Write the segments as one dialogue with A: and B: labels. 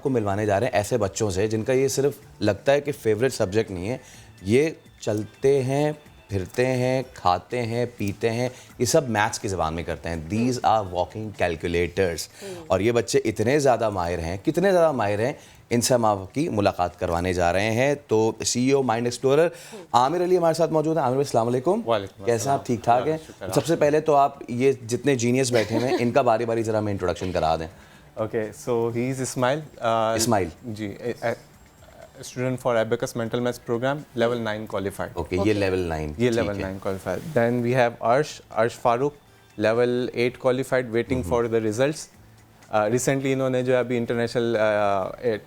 A: आपको मिलवाने जा रहे हैं ऐसे बच्चों से जिनका ये सिर्फ लगता है कि फेवरेट सब्जेक्ट नहीं है, ये चलते हैं, फिरते हैं, खाते हैं, पीते हैं, ये सब मैथ्स की ज़बान में करते हैं। These are walking calculators. और ये बच्चे इतने ज़्यादा माहिर हैं, कितने ज़्यादा माहिर हैं, इनसे हम आपकी मुलाकात करवाने जा रहे हैं। तो CEO mind explorer Aamir Ali हमारे साथ मौजूद हैं। आमिर भाई अस्सलाम वालेकुम। कैसे हैं आप? ठीक ठाक हैं? सबसे पहले तो आप ये जितने जीनियस बैठे हैं इनका बारी बारी ज़रा हमें इंट्रोडक्शन करा दें।
B: Okay, so he is Ismail.
A: Ismail.
B: जी, a student for Abacus Mental Maths program, level 9 qualified.
A: Okay, ये लेवल 9।
B: ये level 9 qualified. Then we have Arsh Farooq, level 8 qualified, waiting for the results. Recently इन्होंने जो अभी international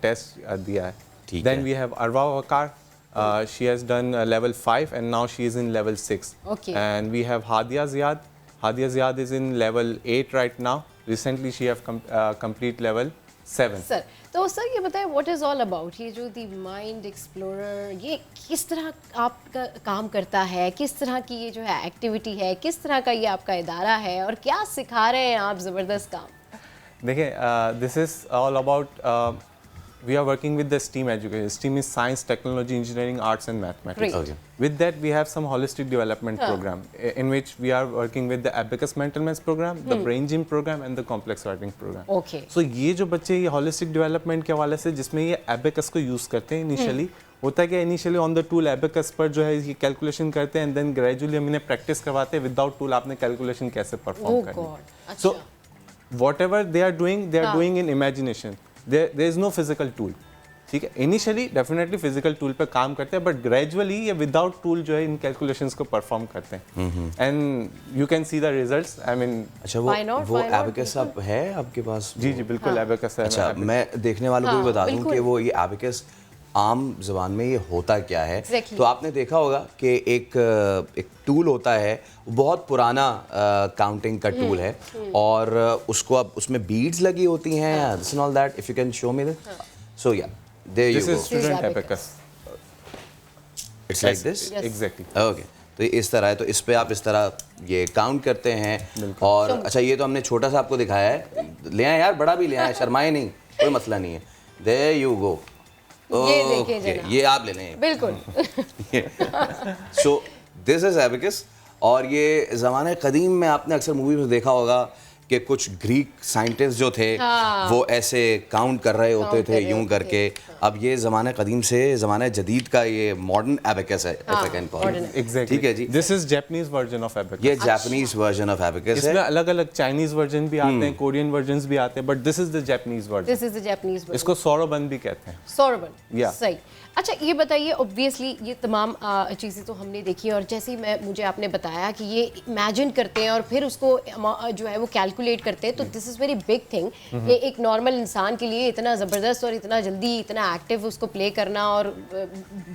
B: test दिया है.
A: ठीक
B: Then
A: है।
B: we have Arwa Wakar. She has done level 5 and now she is in level 6.
C: Okay.
B: And we have Hadia Ziad. Hadia Ziad is in level 8 right now. Recently she have complete level 7.
C: Sir, तो sir ये बताएं what is all about ये जो the mind explorer, ये किस तरह आपका काम करता है, किस तरह की ये जो है एक्टिविटी है, किस तरह का ये आपका इदारा है और क्या सिखा रहे हैं आप ज़बरदस्त काम?
B: देखिए, this is all about we are working with the STEAM education. STEAM is science, technology, engineering, arts and mathematics.
C: Great.
A: Okay.
B: With that, we have some holistic development program in which we are working with the Abacus Mental Maths program, the Brain Gym program and the Complex Writing program.
C: Okay.
B: So ये जो बच्चे ये holistic development के हवाले से जिसमें ये Abacus को use करते हैं initially, होता है कि initially on the tool Abacus पर जो है ये calculation करते हैं and then gradually हम इन्हें practice करवाते हैं without tool आपने calculation कैसे perform
C: Oh
B: करनी
C: God.
B: है. So whatever they are doing
C: हाँ.
B: in imagination. There is no physical tool. ठीक है, इनिशियली डेफिनेटली फिजिकल टूल पे काम करते हैं बट ग्रेजुअली ये विदाउट टूल जो है इन कैलकुलेशंस को परफॉर्म करते हैं and you can see the results I mean.
A: अच्छा, वो एबेकस अब है आपके पास?
B: जी जी बिल्कुल एबेकस है।
A: अच्छा, मैं देखने वालों को भी बता दूं कि वो ये एबेकस आम ज़बान में ये होता क्या है।
C: Exactly.
A: तो आपने देखा होगा कि एक टूल होता है, बहुत पुराना काउंटिंग का टूल है और उसको अब उसमें बीड्स लगी होती हैं, this and all that. If you can show me this. So yeah there you
B: this
A: go,
B: is student abacus.
A: It's like this.
B: Exactly.
A: Okay, तो ये इस तरह है, तो इस पे आप इस तरह ये काउंट करते हैं। और अच्छा, ये तो हमने छोटा सा आपको दिखाया है, ले आए यार, बड़ा भी ले आए, शर्माए नहीं, कोई मसला नहीं है। There you go.
C: ये देखिए जनाब,
A: ये आप ले लें
C: बिल्कुल।
A: So this is abacus. और ये ज़माने कदीम में आपने अक्सर मूवी में देखा होगा कि कुछ ग्रीक साइंटिस्ट जो थे वो ऐसे काउंट कर रहे होते थे यूं करके। अब ये ज़माने कदीम से ज़माने जदीद का ये मॉडर्न एबेकस है, if I can call it.
B: Exactly,
A: ठीक है जी।
B: This is Japanese version of abacus.
A: ये जापानीज वर्जन ऑफ एबेकस है।
B: इसमें अलग अलग चाइनीज वर्जन भी आते हैं, कोरियन वर्जन्स भी आते हैं, but this is the Japanese version.
C: This is the Japanese version.
B: इसको सौरबन भी कहते हैं।
C: सौरबन,
B: Yeah.
C: सही। अच्छा, ये बताइए, ऑब्वियसली ये तमाम चीज़ें तो हमने देखी और जैसे ही मुझे आपने बताया कि ये इमेजिन करते हैं और फिर उसको जो है वो कैलकुलेट करते हैं, तो this is very big thing. ये एक नॉर्मल इंसान के लिए इतना ज़बरदस्त और इतना जल्दी इतना एक्टिव उसको प्ले करना और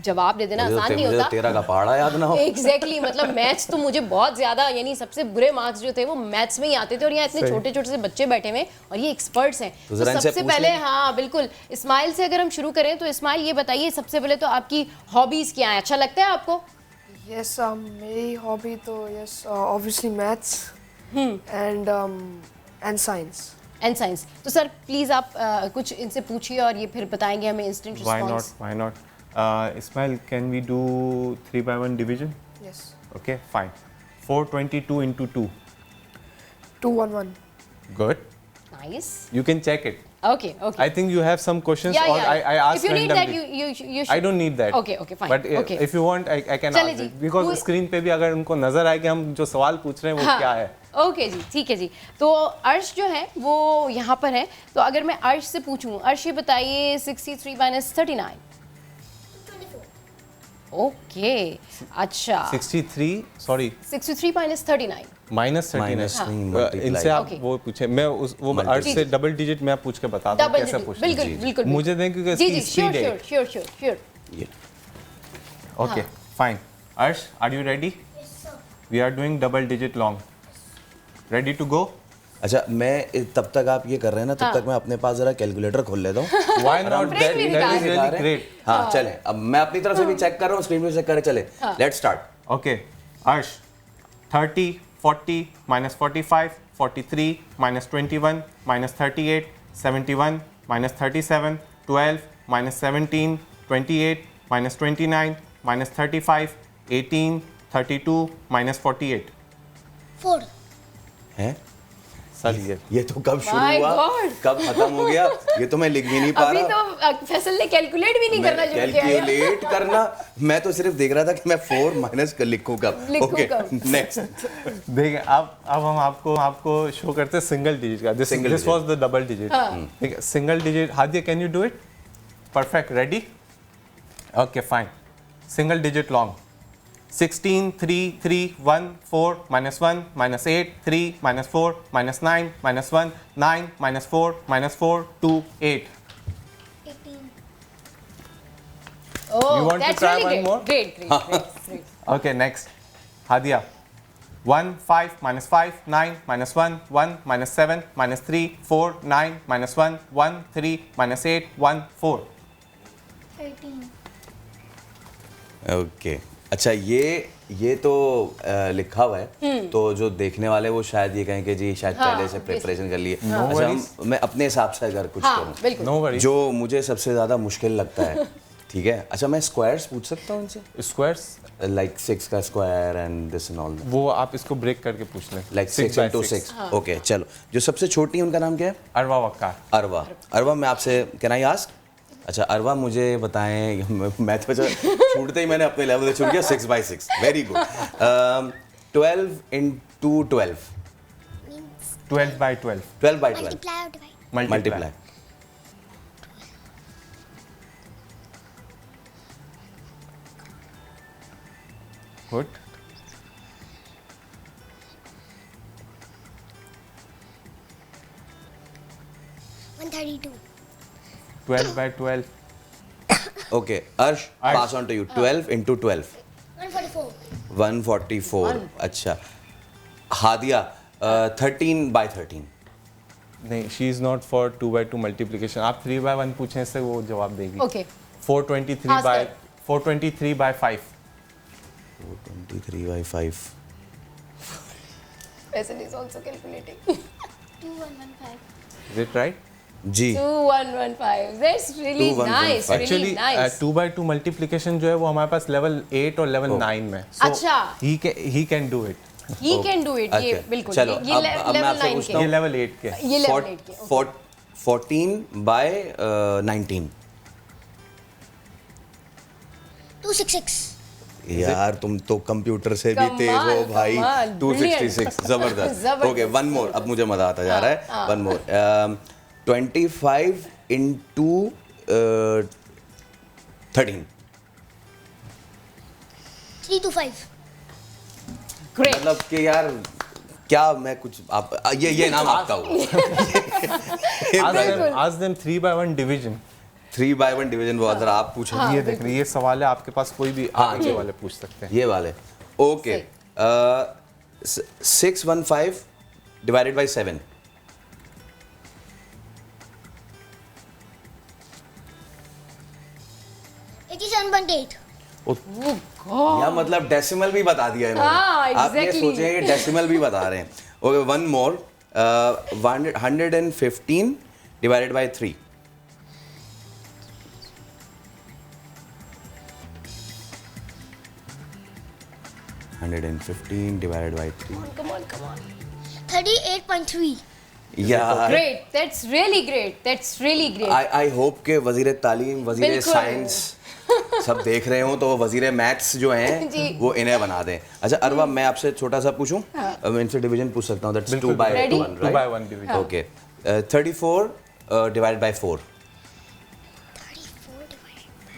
C: जवाब दे देना आसान नहीं होता।
A: तेरा का पहाड़ा याद ना हो।
C: एग्जैक्टली, मतलब मैथ्स तो मुझे बहुत ज़्यादा, यानी सबसे बुरे मार्क्स जो थे वो मैथ्स में ही आते थे और यहाँ इतने छोटे छोटे से बच्चे बैठे हुए और ये एक्सपर्ट्स हैं।
A: तो
C: तो सबसे पहले, हाँ बिल्कुल, इस्माइल से अगर हम शुरू करें तो इस्माइल ये बताइए सबसे पहले तो आपकी हॉबीज क्या है, अच्छा लगता है आपको?
D: Yes, मेरी हॉबी तो yes, obviously maths and science.
C: And science. तो सर प्लीज आप कुछ इनसे पूछिए और ये फिर बताएंगे हमें instant
B: Why not?
C: Response.
B: Why not? Ismail, can we do 3/1 division?
D: Yes,
B: Okay, fine. 422 into 2.
D: 211.
B: Good.
C: Nice,
B: You can check it.
C: Okay okay.
B: I think you have some questions
C: Yeah,
B: or
C: yeah.
B: I ask
C: If you need that,
B: randomly.
C: you
B: I don't need that.
C: Okay, okay, fine.
B: But
C: Okay.
B: if you want, I can
C: चलिए
B: ask
C: जी,
B: it. Because
C: Who-
B: screen पे भी अगर उनको नजर आए कि हम जो सवाल पूछ रहे हैं वो क्या है।
C: ओके जी, ठीक है जी। तो अर्श जो है वो यहाँ पर है, तो अगर मैं अर्श से पूछूं, अर्श ये बताइए 63 - 39। ओके, अच्छा
B: 63, sorry,
C: 63 - 39।
B: minus 39.
A: Minus नहीं, multiply.
B: इनसे आप
C: Okay.
B: वो पूछे, मैं वो अर्थ से डबल डिजिट में आप पूछ के बताता हूँ
C: डबल
B: कैसे
C: डिजिट,
B: पूछना है।
C: बिल्कुल बिल्कुल।
B: मुझे दें क्योंकि
C: जी जी,
B: इसकी
C: श्योर
B: स्पीड है।
C: Sure sure sure sure.
A: ये
B: Okay, fine. Arsh, are you ready? Yes, sir. We are doing double digit long. Ready to go?
A: अच्छा, मैं तब तक आप ये कर रहे हैं ना, तब तक मैं अपने पास जरा कैलकुलेटर खोल लेता हूँ।
B: Why not?
C: Break भी
B: That is
C: निकाल।
B: really great.
A: हाँ चले, अब मैं अपनी तरफ से भी चेक कर रहा हूँ, स्क्रीन पे चेक करें, चले let's start.
B: Okay, Arsh, 30, 40, -45, 43, -21, -38, 71, minus 37, 12, minus 17, 28, minus 29, minus 35, 18, 32, minus 48.
E: 4.
A: हैं?
B: सर
A: ये तो कब शुरू
C: My
A: हुआ,
C: God!
A: कब खत्म हो गया, ये तो मैं लिख भी नहीं पा
C: अभी
A: रहा।
C: तो फैसल ने कैलकुलेट भी नहीं करना शुरू किया है।
A: कैलकुलेट करना, मैं तो सिर्फ देख रहा था कि मैं 4 माइनस कर लिखूं कब।
C: लिखूं
A: ओके,
C: कब।
A: नेक्स्ट।
B: देखिए अब हम आपको शो करते हैं सिंगल डिजिट का. This
A: Single
B: was the double digit. ठीक है, single digit. Hadiya, can you do it? Perfect. Ready? Okay, fine. Single digit long. 16, 3, 3, 1, 4, minus 1, minus 8, 3, minus 4, minus 9, minus 1, 9, minus 4, minus 4, 2, 8.
E: 18.
C: Oh,
B: You want to
C: that's
B: try
C: really
B: one
C: great.
B: more?
C: Great.
B: Okay, next. Hadia. 1, 5, minus 5, 9, minus 1, 1, minus 7, minus 3, 4, 9, minus 1, 1, 3, minus 8, 1, 4.
E: 18.
A: Okay, अच्छा ये तो लिखा हुआ है, तो जो देखने वाले वो शायद ये कहें कि जी शायद पहले से प्रिपरेशन कर लिए। अच्छा, मैं अपने हिसाब से अगर कुछ
C: हाँ,
A: करूं,
C: बिल्कुल।
B: No worries.
A: जो मुझे सबसे ज़्यादा मुश्किल लगता है, ठीक है। अच्छा, मैं स्क्वायर्स पूछ सकता हूँ इनसे,
B: Squares.
A: लाइक 6 का square and this and all,
B: वो आप इसको ब्रेक करके पूछ लें.
A: Like 6
B: by
A: into 6। ओके, चलो, जो सबसे छोटी है उनका नाम क्या है?
B: अरवा वक्कार.
A: अरवा, मैं आपसे कैन आई आस्क? अच्छा अरवा, मुझे बताएं, मैथ में छूटते ही मैंने अपने लेवल से छूट गया 6 by 6, very good. 12 into 12,
B: 12 by 12.
A: 12 by 12,
E: Multiply or divide?
A: Multiply.
B: Good.
E: One 32.
B: 12 by 12.
A: Okay, Arsh, pass on to you. 12 into 12,
E: 144.
A: 144। अच्छा, हादिया, 13 by 13,
B: नहीं, she is not for 2 by 2 multiplication. आप 3 by 1 पूछें इससे वो जवाब देगी.
C: Okay.
B: 423 by
C: Ask
B: 423 by 5.
A: 423 by 5,
C: Faisal is also calculating.
E: 2115.
B: Is it right?
A: जी
C: 2115. That's really
A: 2115.
C: nice. Really
B: Actually,
C: nice.
B: 2 by 2 multiplication जो है वो हमारे पास लेवल 8 और लेवल 9 में. So
C: अच्छा.
B: he can do it.
C: He can do it. ये
A: Okay.
C: बिल्कुल.
A: चलो,
C: ये
A: अब मैं
C: level
A: आपसे
C: 9
A: पूछता
C: के.
B: ये लेवल 8 के.
C: ये level 8 के. Okay.
A: 14 by 19।
E: 266.
A: यार तुम तो कंप्यूटर से भी तेज हो
C: कमाल,
A: भाई।
C: कमाल,
A: 266, जबरदस्त।
C: जबरदस्त।
A: ओके, वन मोर, अब मुझे मजा आता जा रहा है। One more, 25 into 13,
E: 325.
C: Great.
A: मतलब कि यार क्या मैं कुछ आप ये नाम आपका हुआ।
B: Ask them 3 by 1 division.
A: 3 by 1 division, वो अगर आप पूछो।
B: ये देख रहे, ये सवाल है आपके पास, कोई भी आगे वाले पूछ सकते हैं.
A: ये वाले, ओके। 615 डिवाइडेड बाई 7, या मतलब डेसिमल भी बता दिया इन्होंने।
C: हाँ,
A: आप ये
C: exactly.
A: सोचें डेसिमल भी बता रहे हैं। Okay, one more, 115 divided by 3, 115 divided by 3.
C: Come on.
E: 38.3.
A: यार
C: Great. That's really great. That's really great.
A: I hope के वजीर तालीम, वजीर
C: बिल्कुल।
A: साइंस सब देख रहे हो, तो वजीर मैथ्स जो
C: जी।
A: हैं वो इन्हें बना दें। अच्छा अरवा, मैं आपसे छोटा सा पूछूं, मैं इनसे डिवीजन पूछ सकता हूँ? That's 2 by
C: Ready?
A: 1,
B: 2 by
A: right?
B: 1 division.
A: Okay, 34 divided by 4,
E: 34 divided by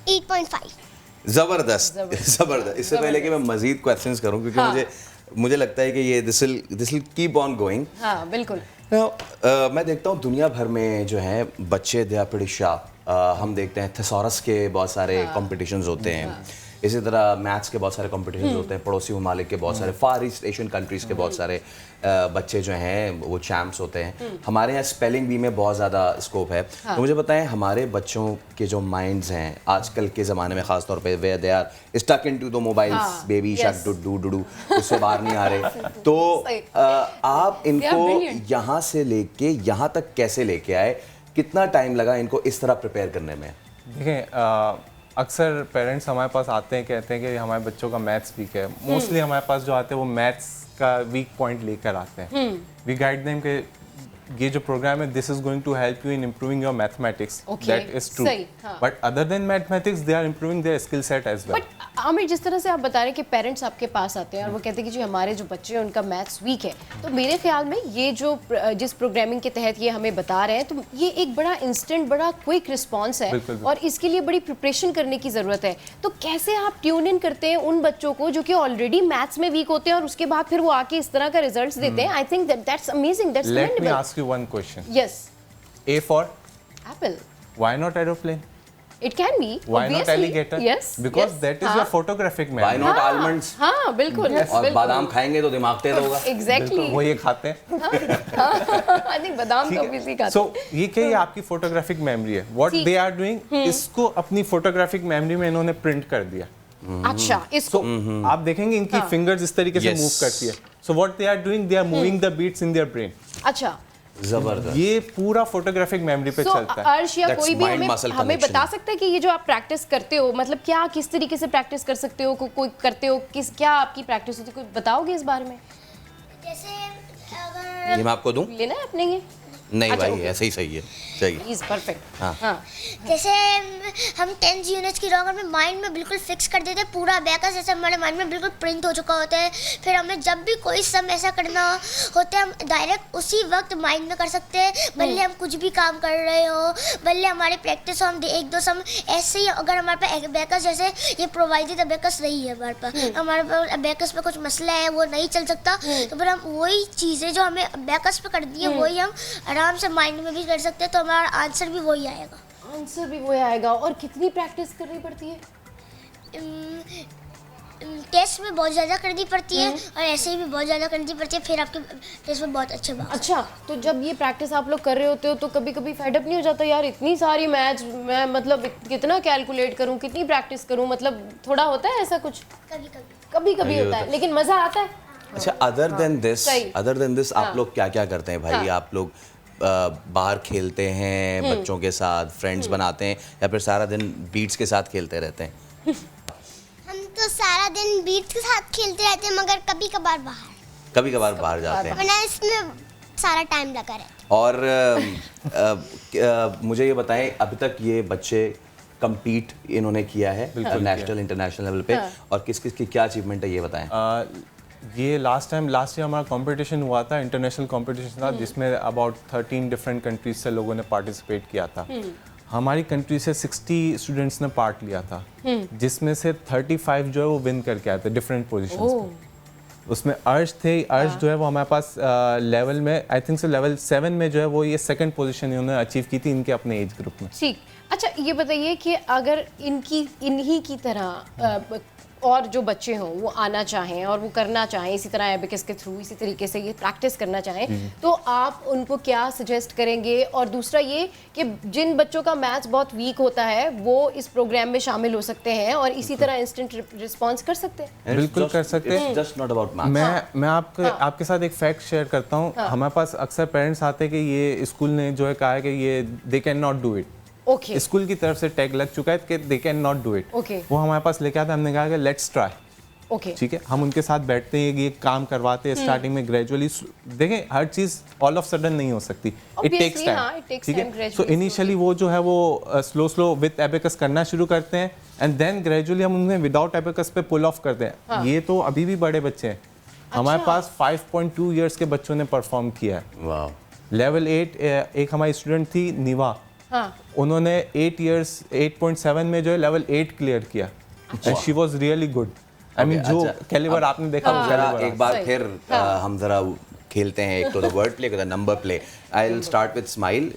E: 8.5.
A: जबरदस्त। इससे पहले कि मैं मजीद क्वेश्चंस करूं, क्योंकि मुझे लगता है कि ये this will keep on going.
C: हाँ, बिल्कुल.
A: मैं देखता हूँ दुनिया भर में जो है बच्चे, दे आर प्रीटी शार्प। हम देखते हैं थेसॉरस के बहुत सारे कॉम्पिटिशन्स होते हैं, इसी तरह मैथ्स के बहुत सारे कॉम्पिटिशन होते हैं, पड़ोसी ममालिक के बहुत सारे, फार ईस्ट एशियन कंट्रीज़ के बहुत सारे बच्चे जो हैं वो चैम्प्स होते हैं। हमारे यहाँ स्पेलिंग बी में बहुत ज़्यादा स्कोप है। तो मुझे बताएं, हमारे बच्चों के जो माइंड्स हैं आजकल के ज़माने में ख़ास तौर पे वे they are stuck into the mobiles, baby shark doo doo doo doo, उससे बाहर नहीं आ रहे। तो आप इनको यहाँ से लेके यहाँ तक कैसे लेके आए, कितना टाइम लगा इनको इस तरह प्रिपेयर करने में?
B: देखें, अक्सर पेरेंट्स हमारे पास आते हैं, कहते हैं कि हमारे बच्चों का मैथ्स वीक है। मोस्टली हमारे पास जो आते हैं वो मैथ्स का वीक पॉइंट लेकर आते हैं। वी गाइड देम कि ये जो प्रोग्राम है, this is going to help you in improving your mathematics, that is true, but other than mathematics they are improving their skill set as well.
C: बट आमिर, जिस तरह से आप बता रहे हैं कि पेरेंट्स आपके पास आते हैं और वो कहते हैं कि जो हमारे जो बच्चे हैं उनका मैथ्स वीक है, तो मेरे ख्याल में ये जो जिस प्रोग्रामिंग के तहत ये हमें बता रहे हैं, तो ये एक बड़ा इंस्टेंट, बड़ा क्विक रिस्पॉन्स है।
B: बिल्कुल।
C: और इसके लिए बड़ी प्रिपरेशन करने की ज़रूरत है। तो कैसे आप ट्यून इन करते हैं उन बच्चों को जो कि ऑलरेडी मैथ्स में वीक होते हैं और उसके बाद फिर वो आके इस तरह का रिजल्ट्स देते हैं? I think that's amazing, that's
B: let me
C: commendable.
B: Ask you one question.
C: Yes.
B: A for
C: Apple.
B: why not aeroplane?
C: It can be.
B: Why not
C: obviously.
B: alligator?
C: Yes.
B: Because
C: yes.
B: that is your photographic
A: Why
B: memory.
A: not almonds?
C: हाँ, बिल्कुल।
A: और बादाम खाएंगे तो दिमाग तेज होगा।
C: Exactly.
B: वो ये खाते हैं।
C: I think बादाम तो भी खाते हैं।
B: सो ये क्या, ये आपकी फोटोग्राफिक मेमोरी है। व्हाट
C: ठीक।
B: दे आर डूइंग, इसको अपनी फोटोग्राफिक मेमोरी में इन्होंने प्रिंट कर दिया।
C: अच्छा, इसको
B: आप देखेंगे इनकी फिंगर्स इस तरीके से
A: Yes.
B: मूव करती है। So what they are doing, they are moving the beats in their brain.
C: अच्छा।
A: जबरदस्त।
B: ये पूरा फोटोग्राफिक मेमोरी पे चलता है।
C: अर्श या
A: That's
C: कोई भी
A: mind muscle
C: हमें
A: connection.
C: बता सकता है कि ये जो आप प्रैक्टिस करते हो, मतलब क्या, किस तरीके से प्रैक्टिस कर सकते हो, कोई करते हो, किस, क्या आपकी प्रैक्टिस होती है, कुछ बताओगे इस बारे में?
E: जैसे अगर
A: ये मैं आपको दूं?
C: लेना है अपने ये?
A: नहीं
C: अच्छा,
A: भाई,
C: okay.
A: ऐसे ही सही है, चाहिए।
C: Please, perfect.
A: हाँ।
C: हाँ।
E: जैसे हम 10 यूनिट्स की रॉगर में माइंड में बिल्कुल फिक्स कर देते हैं पूरा अबेकस, जैसे हमारे माइंड में बिल्कुल प्रिंट हो चुका होता है। फिर हमें जब भी कोई सम ऐसा करना होता है, हम डायरेक्ट उसी वक्त माइंड में कर सकते हैं, भले हम कुछ भी काम कर रहे हो, भले हमारी प्रैक्टिस हो, हम एक दो सम ऐसे ही, अगर हमारे पास अबेकस जैसे ये प्रोवाइडेड अबेकस नहीं है हमारे पास अबेकस पे कुछ मसला है, वो नहीं चल सकता, तो फिर हम वही चीज़ें जो हमें अबेकस पे कर दी है वही हम आराम से माइंड में भी कर सकते हैं, तो हमारा आंसर भी वही आएगा।
C: आंसर भी वो आएगा। और कितनी प्रैक्टिस करनी पड़ती है?
E: टेस्ट में बहुत ज़्यादा करनी पड़ती है और ऐसे ही भी बहुत ज़्यादा करनी पड़ती है, फिर आपके टेस्ट में बहुत अच्छे मार्क्स।
C: अच्छा, तो जब ये प्रैक्टिस आप लोग कर रहे होते हो तो कभी कभी फेड अप नहीं हो जाता, यार इतनी सारी मैथ्स मैं मतलब कितना कैलकुलेट करूं, कितनी प्रैक्टिस करूं, मतलब थोड़ा होता है ऐसा कुछ?
E: कभी
C: कभी होता है, लेकिन मजा आता है।
A: अच्छा, अदर देन दिस आप लोग क्या क्या करते हैं भाई? आप लोग बाहर खेलते हैं बच्चों के साथ, फ्रेंड्स बनाते हैं, या फिर सारा दिन बीट्स के साथ खेलते रहते हैं?
E: हम तो सारा दिन बीट्स के साथ खेलते रहते हैं, मगर कभी कभार बाहर
A: जाते हैं।
E: वरना इसमें सारा टाइम लगा रहता है।
A: और मुझे ये बताएं, अभी तक ये बच्चे compete इन्होंने किया है नेशनल इंटरनेशनल लेवल पे, और किस किस की क्या अचीवमेंट है ये बताएं।
B: ये लास्ट ईयर हमारा कंपटीशन हुआ था, इंटरनेशनल कंपटीशन था, जिसमें अबाउट 13 डिफरेंट कंट्रीज से लोगों ने पार्टिसिपेट किया था। हमारी कंट्री से 60 स्टूडेंट्स ने पार्ट लिया था, जिसमें से 35 जो है वो विन करके आए थे डिफरेंट पोजीशंस पे। उसमें अर्श जो है वो हमारे पास लेवल में, आई थिंक से लेवल 7 में जो है वो ये सेकंड पोजीशन इन्होंने अचीव की थी इनके अपने एज ग्रुप में।
C: ठीक। अच्छा, ये बताइए कि अगर इन्हीं की तरह और जो बच्चे हों वो आना चाहें और वो करना चाहें इसी तरह एबेकस के थ्रू, इसी तरीके से ये प्रैक्टिस करना चाहें, तो आप उनको क्या सजेस्ट करेंगे? और दूसरा ये कि जिन बच्चों का मैथ्स बहुत वीक होता है वो इस प्रोग्राम में शामिल हो सकते हैं और इसी तरह इंस्टेंट रिस्पॉन्स कर सकते हैं?
B: बिल्कुल कर सकते हैं।
A: Just not about maths.
B: मैं आपके साथ एक फैक्ट शेयर करता हूँ। हमारे पास अक्सर पेरेंट्स आते हैं कि ये स्कूल ने जो है कहा है कि ये they can not do it.
C: Okay.
B: School की तरफ से टैग लग चुका है कि they can not do it.
C: Okay.
B: वो हमारे पास लेके आते, हमने कहा कि लेट्स ट्राई।
C: ओके।
B: ठीक है, हम उनके साथ बैठते हैं, ये काम करवाते हैं स्टार्टिंग में, ग्रेजुअली। देखें, हर चीज़ ऑल ऑफ सडन नहीं हो सकती, इट टेक्स टाइम। ठीक है, सो इनिशियली वो जो है वो स्लो विद एबेकस करना शुरू करते हैं, एंड देन ग्रेजुअली हम उन्हें विदाउट एबेकस पे पुल ऑफ करते हैं। ये तो अभी भी बड़े बच्चे हैं। हमारे पास 5.2 ईयर्स के बच्चों ने परफॉर्म किया है।
A: वाह।
B: लेवल 8 एक हमारी स्टूडेंट थी निवा, उन्होंने 8.7 में जो है लेवल 8 क्लियर किया, and she was really good. I mean जो कैलिबर आपने देखा वो
A: जरा
B: कैलिबर।
A: एक बार फिर हम जरा खेलते हैं, एक तो the word play, number play. I will start with smile.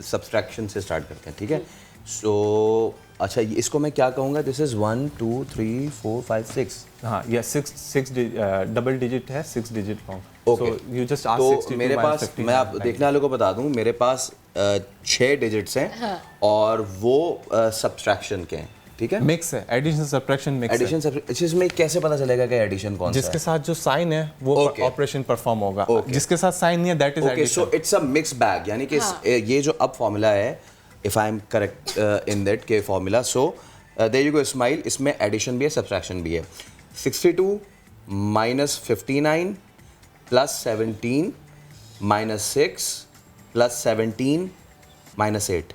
A: Subtraction से स्टार्ट करते हैं, ठीक है? सो अच्छा इसको मैं क्या कहूँगा, दिस इज 1 2 3 4 5 6।
B: हाँ, या सिक्स डबल डिजिट है, 6 digit long.
A: Okay.
B: So you just ask
A: तो
B: 62
A: मेरे
B: minus
A: पास
B: 15
A: मैं आप देखने वालों को बता दूं, मेरे पास 6 डिजिट्स हैं और वो सब्सट्रैक्शन के हैं, ठीक है।
B: मिक्स है, एडिशन सब्ट्रैक्शन मिक्स है।
A: एडिशन इसमें कैसे पता चलेगा कि एडिशन कौन सा
B: जिसके साथ जो साइन है वो
A: Okay.
B: ऑपरेशन परफॉर्म होगा,
A: Okay.
B: जिसके साथ साइन नहीं है that is
A: okay,
B: addition.
A: So it's a mix bag, यानी कि ये जो अब फॉर्मूला है, if I am correct in that के formula, so there you go smile, इसमें एडिशन भी है सब्ट्रैक्शन भी है। 62 minus 59 plus 17 minus 6 plus 17 minus 8।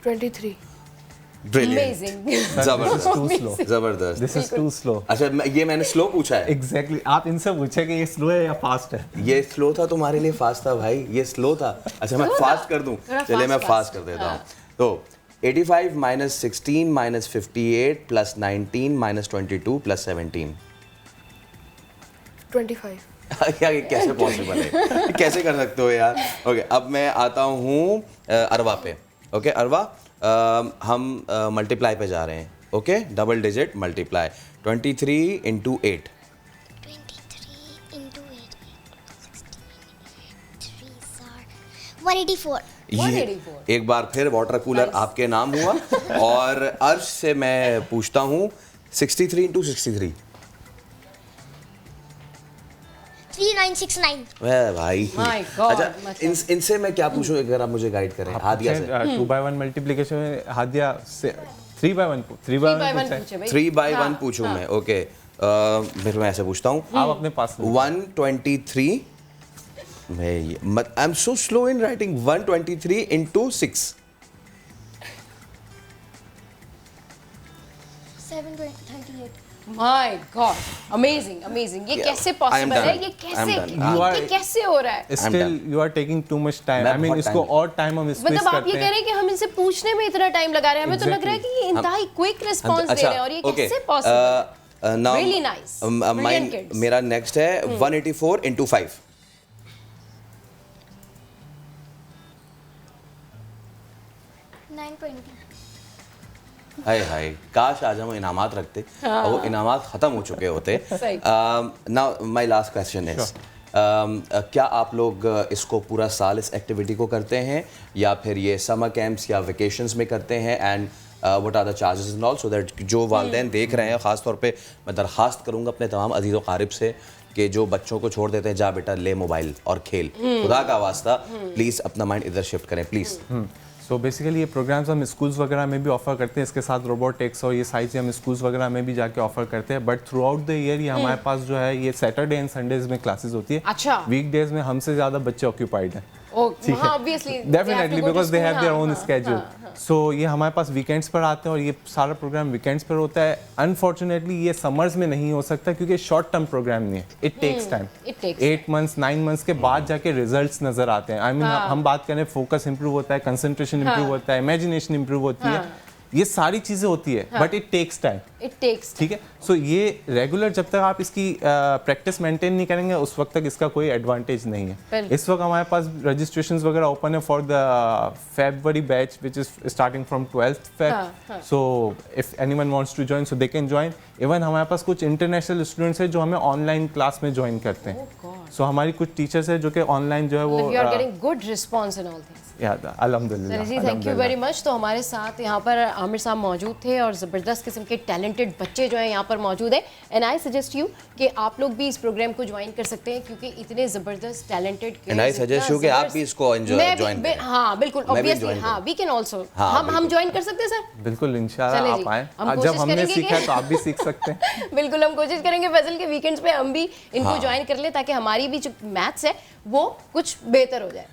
D: 23.
A: Brilliant,
C: amazing.
A: जबरदस्त,
B: टू स्लो,
A: जबरदस्त।
B: This is to slow.
A: अच्छा ये मैंने स्लो पूछा है,
B: एग्जैक्टली, आप इनसे पूछे कि ये स्लो है या फास्ट है।
A: ये स्लो था तुम्हारे लिए फास्ट था भाई, ये स्लो था। अच्छा मैं फास्ट कर दूं,
C: थोड़ा
A: चलिए मैं
C: fast
A: फास्ट कर देता हूँ। तो 85 minus 16 minus 58 plus 19 minus 22 plus 17।
D: 25.
A: यार ये कैसे पॉसिबल है, ये कैसे कर सकते हो यार। ओके अब मैं आता हूँ अरवा पे। ओके अरवा, हम मल्टीप्लाई पे जा रहे हैं। Okay double digit multiply, 23 into 8।
E: 23 into 8, 3 are 184.
A: ये
C: 184।
A: एक बार फिर वाटर कूलर आपके नाम हुआ। और अर्श से मैं पूछता हूँ 63 इंटू 63।
E: 3969.
A: वह भाई
C: My God,
A: अच्छा
C: मतलब-
A: इनसे मैं क्या पूछूं, अगर आप मुझे गाइड करें हादिया से।
B: 2/1 मल्टीप्लिकेशन में हादिया से 3/1
C: 3 by 1
B: 3/1
C: पूछे भाई।
A: 3 बाई
C: हाँ,
A: 1 पूछूं
C: हाँ।
A: मैं। ओके फिर मैं ऐसे पूछता हूँ,
B: आप अपने पास
A: 123। मैं I am so slow in writing. 123 into 6।
E: 738.
C: My God, amazing, amazing. ये कैसे
A: I am
C: पॉसिबल है?
A: done.
C: ये
A: I am
C: कैसे
A: done.
B: You are-
C: ये कैसे हो रहा है?
B: Still you are taking too much time.
A: मैं
B: आई मीन
A: बहुत
B: इसको
A: time-
B: और टाइम हम स्पेस
C: मतलब आप ये
B: करते
C: कह रहे हैं कि हम इनसे पूछने में इतना टाइम लगा रहे हैं, हमें तो लग रहा है कि ये इंतहाई क्विक रिस्पांस दे रहे हैं और ये कैसे possible?
A: Now
C: Really nice. Brilliant kids.
A: मेरा नेक्स्ट है 184 इंटू 5।
E: 920.
A: हाय हाय, काश आज हम इनामात रखते और वो इनामात ख़त्म हो चुके होते।
C: सही।
A: Now my last question is, क्या आप लोग इसको पूरा साल इस एक्टिविटी को करते हैं या फिर ये समर कैंप्स या वेकेशंस में करते हैं? And what are the charges and all, so that जो वालिदैन देख रहे हैं, ख़ास तौर पे मैं दरख्वास्त करूँगा अपने तमाम अजीज़ व क़ारिब से कि जो बच्चों को छोड़ देते हैं, जा बेटा ले मोबाइल और खेल, खुदा का वास्ता प्लीज़ अपना माइंड इधर शिफ्ट करें प्लीज़।
B: सो बेसिकली ये प्रोग्राम्स हम स्कूल्स वगैरह में भी ऑफर करते हैं, इसके साथ रोबोटिक्स और ये सारी चीज़ें हम स्कूल्स वगैरह में भी जाके ऑफर करते हैं। But through out the year ये हमारे पास जो है ये सैटरडे एंड संडेज में क्लासेस होती है।
C: अच्छा।
B: वीकडेज में हमसे ज़्यादा बच्चे ऑक्यूपाइड हैं।
C: Oh, हाँ, obviously.
B: Definitely because they have their own schedule.
C: हाँ।
B: सो ये हमारे पास वीकेंड्स पर आते हैं और ये सारा प्रोग्राम वीकेंड्स पर होता है। अनफॉर्चुनेटली ये समर्स में नहीं हो सकता क्योंकि शॉर्ट टर्म प्रोग्राम नहीं है, it takes time.
C: It takes
B: 8 months 9 months के बाद जाके रिजल्ट्स नजर आते हैं। आई मीन हम बात करें, फोकस इंप्रूव होता है, कंसंट्रेशन इंप्रूव होता है, इमेजिनेशन इंप्रूव होती है, ये सारी चीजें होती है, but it takes time.
C: It takes time.
B: ठीक है, सो ये रेगुलर जब तक आप इसकी प्रैक्टिस मेंटेन नहीं करेंगे उस वक्त तक इसका कोई एडवांटेज नहीं है।
C: बिल्कुल।
B: इस वक्त हमारे पास रजिस्ट्रेशंस वगैरह ओपन है for the February batch which is starting from 12th Feb। So if anyone wants to join so they can join. Even हमारे पास कुछ इंटरनेशनल स्टूडेंट्स हैं जो हमें ऑनलाइन क्लास में ज्वाइन करते हैं। सो हमारी कुछ टीचर्स हैं जो कि ऑनलाइन जो है वो
C: You are getting good response in all things.
B: अल्हम्दुलिल्लाह।
C: सर जी, थैंक यू वेरी मच। तो हमारे साथ यहाँ पर आमिर साहब मौजूद थे और ज़बरदस्त किस्म के टैलेंटेड बच्चे जो हैं यहाँ पर मौजूद हैं। एंड आई सजेस्ट यू कि आप लोग भी इस प्रोग्राम को ज्वाइन कर सकते हैं क्योंकि इतने ज़बरदस्त talented
A: And I suggest you कि आप भी इसको join करें।
C: हाँ बिल्कुल,
A: मैं भी
C: ऑब्वियसली
A: join
C: हाँ,
A: करूँ।
C: वी कैन ऑल्सो,
A: हाँ,
C: हम
A: बिल्कुल।
C: ज्वाइन कर सकते हैं सर।
B: बिल्कुल इंशाल्लाह
C: चलें
B: आप
C: जी,
B: आएँ।
C: हम
B: जब
C: कोशिश
B: हमने
C: करेंगे
B: सीखा है
C: कि-
B: तो आप भी सीख सकते हैं।
C: बिल्कुल, हम कोशिश करेंगे फैजल के वीकेंड्स पे हम भी इनको
A: हाँ।
C: ज्वाइन कर ले ताकि हमारी भी जो मैथ्स है वो कुछ बेहतर हो जाए।